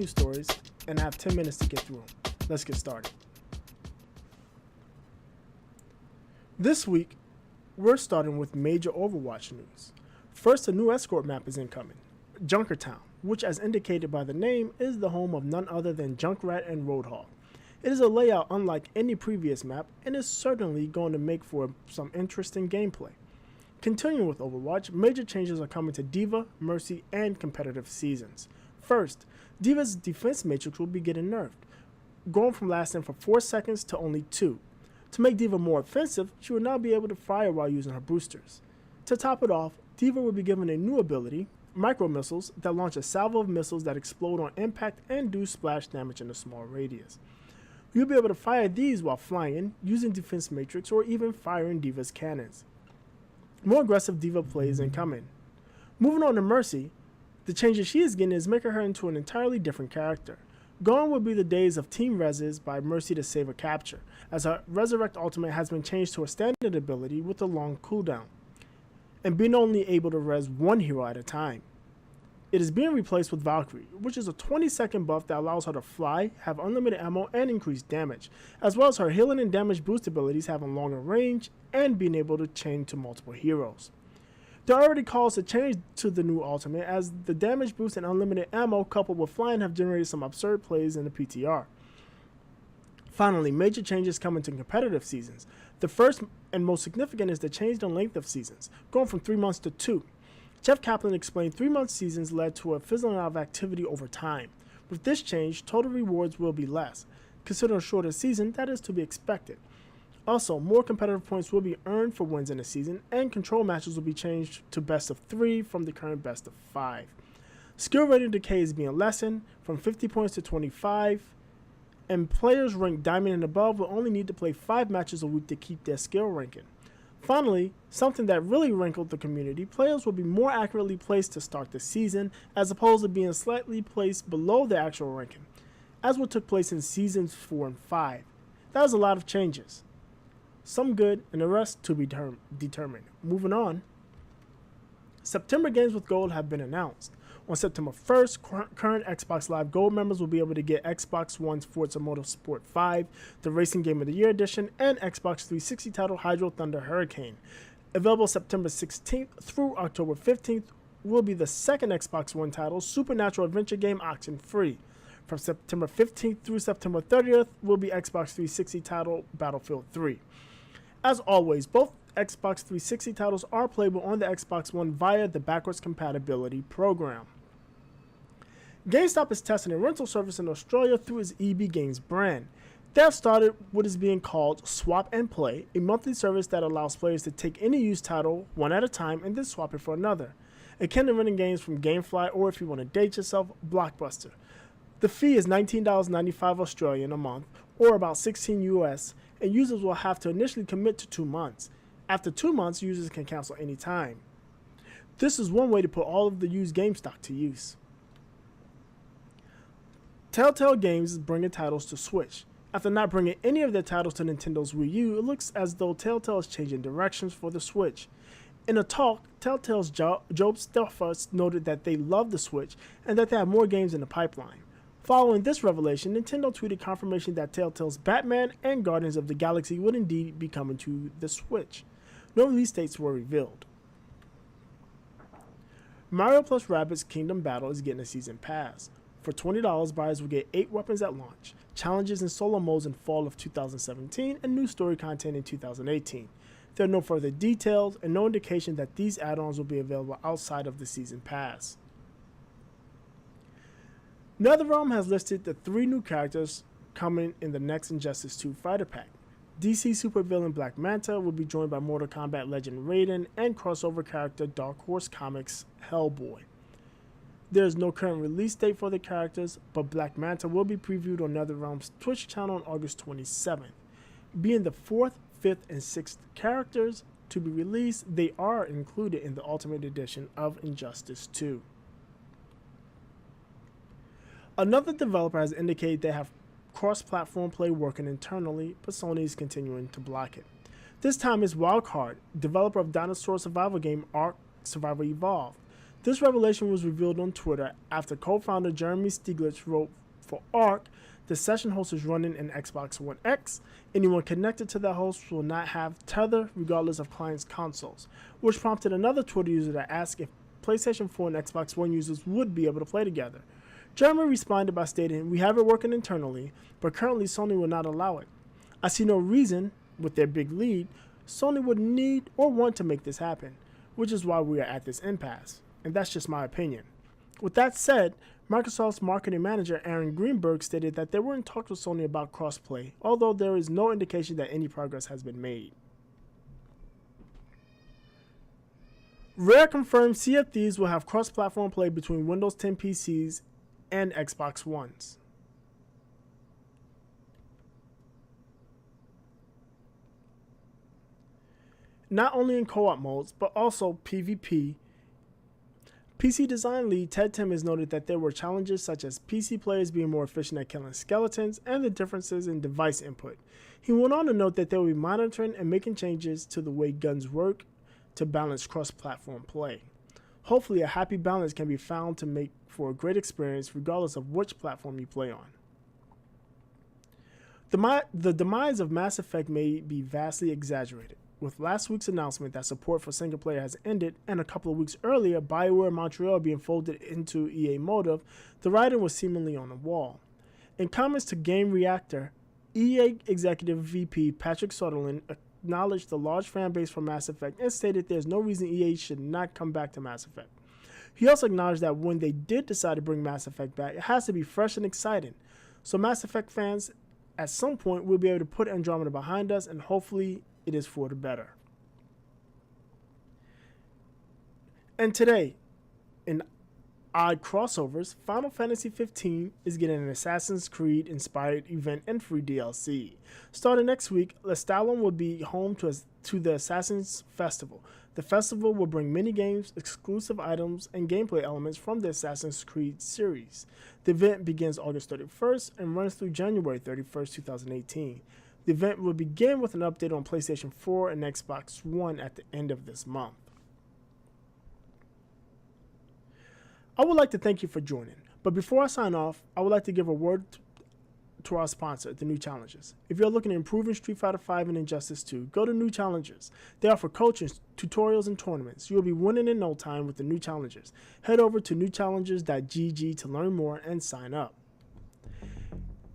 news stories, and I have 10 minutes to get through them. Let's get started. This week, we're starting with major Overwatch news. First, a new escort map is incoming, Junkertown, which as indicated by the name is the home of none other than Junkrat and Roadhog. It is a layout unlike any previous map and is certainly going to make for some interesting gameplay. Continuing with Overwatch, major changes are coming to D.VA, Mercy, and competitive seasons. First, D.VA's defense matrix will be getting nerfed, going from lasting for 4 seconds to only 2. To make D.VA more offensive, she will now be able to fire while using her boosters. To top it off, D.VA will be given a new ability, micro missiles, that launch a salvo of missiles that explode on impact and do splash damage in a small radius. You'll be able to fire these while flying, using defense matrix, or even firing D.VA's cannons. More aggressive D.VA plays incoming. Moving on to Mercy, the changes she is getting is making her into an entirely different character. Gone will be the days of Team Reses by Mercy to save a capture, as her Resurrect ultimate has been changed to a standard ability with a long cooldown, and being only able to res one hero at a time. It is being replaced with Valkyrie, which is a 20-second buff that allows her to fly, have unlimited ammo, and increased damage, as well as her healing and damage boost abilities having longer range and being able to chain to multiple heroes. There are already calls to change to the new ultimate, as the damage boost and unlimited ammo coupled with flying have generated some absurd plays in the PTR. Finally, major changes coming to competitive seasons. The first and most significant is the change in length of seasons, going from 3 months to 2. Jeff Kaplan explained 3-month seasons led to a fizzling out of activity over time. With this change, total rewards will be less. Considering a shorter season, that is to be expected. Also, more competitive points will be earned for wins in a season, and control matches will be changed to best of 3 from the current best of 5. Skill rating decay is being lessened from 50 points to 25, and players ranked Diamond and above will only need to play 5 matches a week to keep their skill ranking. Finally, something that really wrinkled the community, players will be more accurately placed to start the season, as opposed to being slightly placed below the actual ranking, as what took place in seasons 4 and 5. That was a lot of changes. Some good and the rest to be determined. Moving on, September games with Gold have been announced. On September 1st, current Xbox Live Gold members will be able to get Xbox One's Forza Motorsport 5, the Racing Game of the Year Edition, and Xbox 360 title Hydro Thunder Hurricane. Available September 16th through October 15th will be the second Xbox One title, Supernatural Adventure Game Auction Free. From September 15th through September 30th will be Xbox 360 title Battlefield 3. As always, both Xbox 360 titles are playable on the Xbox One via the backwards compatibility program. Gamestop is testing a rental service in Australia through its EB Games brand. They have started what is being called Swap and Play, a monthly service that allows players to take any used title one at a time and then swap it for another. Akin to renting games from Gamefly, or if you want to date yourself, Blockbuster. The fee is $19.95 Australian a month, or about $16 US, and users will have to initially commit to 2 months. After 2 months, users can cancel any time. This is one way to put all of the used game stock to use. Telltale Games is bringing titles to Switch. After not bringing any of their titles to Nintendo's Wii U, it looks as though Telltale is changing directions for the Switch. In a talk, Telltale's Job Steffer noted that they love the Switch and that they have more games in the pipeline. Following this revelation, Nintendo tweeted confirmation that Telltale's Batman and Guardians of the Galaxy would indeed be coming to the Switch. No release dates were revealed. Mario plus Rabbids Kingdom Battle is getting a season pass. For $20, buyers will get 8 weapons at launch, challenges and solo modes in fall of 2017, and new story content in 2018. There are no further details and no indication that these add-ons will be available outside of the season pass. NetherRealm has listed the 3 new characters coming in the next Injustice 2 Fighter Pack. DC supervillain Black Manta will be joined by Mortal Kombat legend Raiden and crossover character Dark Horse Comics Hellboy. There is no current release date for the characters, but Black Manta will be previewed on NetherRealm's Twitch channel on August 27th. Being the 4th, 5th, and 6th characters to be released, they are included in the Ultimate Edition of Injustice 2. Another developer has indicated they have cross-platform play working internally, but Sony is continuing to block it. This time it's Wildcard, developer of dinosaur survival game Ark Survival Evolved. This revelation was revealed on Twitter after co-founder Jeremy Stieglitz wrote for ARC, the session host is running an Xbox One X. Anyone connected to that host will not have tether regardless of client's consoles, which prompted another Twitter user to ask if PlayStation 4 and Xbox One users would be able to play together. Jeremy responded by stating, "We have it working internally, but currently Sony will not allow it. I see no reason, with their big lead, Sony would need or want to make this happen, which is why we are at this impasse. And that's just my opinion." With that said, Microsoft's marketing manager Aaron Greenberg stated that they were in talks with Sony about crossplay, although there is no indication that any progress has been made. Rare confirmed Sea of Thieves will have cross-platform play between Windows 10 PCs and Xbox Ones. Not only in co-op modes, but also PvP. PC design lead Ted Tim has noted that there were challenges such as PC players being more efficient at killing skeletons and the differences in device input. He went on to note that they will be monitoring and making changes to the way guns work to balance cross-platform play. Hopefully a happy balance can be found to make for a great experience regardless of which platform you play on. The demise of Mass Effect may be vastly exaggerated, with last week's announcement that support for single player has ended and a couple of weeks earlier BioWare Montreal being folded into EA Motive. The writing was seemingly on the wall. In comments to Game Reactor, EA Executive VP Patrick Sutherland acknowledged the large fan base for Mass Effect and stated there's no reason EA should not come back to Mass Effect. He also acknowledged that when they did decide to bring Mass Effect back, it has to be fresh and exciting. So Mass Effect fans, at some point, will be able to put Andromeda behind us, and hopefully it is for the better. And today, in odd crossovers, Final Fantasy XV is getting an Assassin's Creed inspired event and free DLC. Starting next week, Lestalem will be home to the Assassin's Festival. The festival will bring mini games, exclusive items, and gameplay elements from the Assassin's Creed series. The event begins August 31st and runs through January 31st, 2018. The event will begin with an update on PlayStation 4 and Xbox One at the end of this month. I would like to thank you for joining, but before I sign off, I would like to give a word to our sponsor, the New Challengers. If you're looking to improve in Street Fighter V and Injustice 2, go to New Challengers. They offer coaching, tutorials, and tournaments. You will be winning in no time with the New Challengers. Head over to newchallengers.gg to learn more and sign up.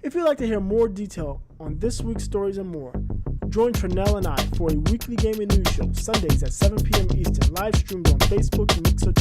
If you'd like to hear more detail on this week's stories and more, join Trinell and I for a weekly gaming news show, Sundays at 7 p.m. Eastern, live streamed on Facebook, Mixer,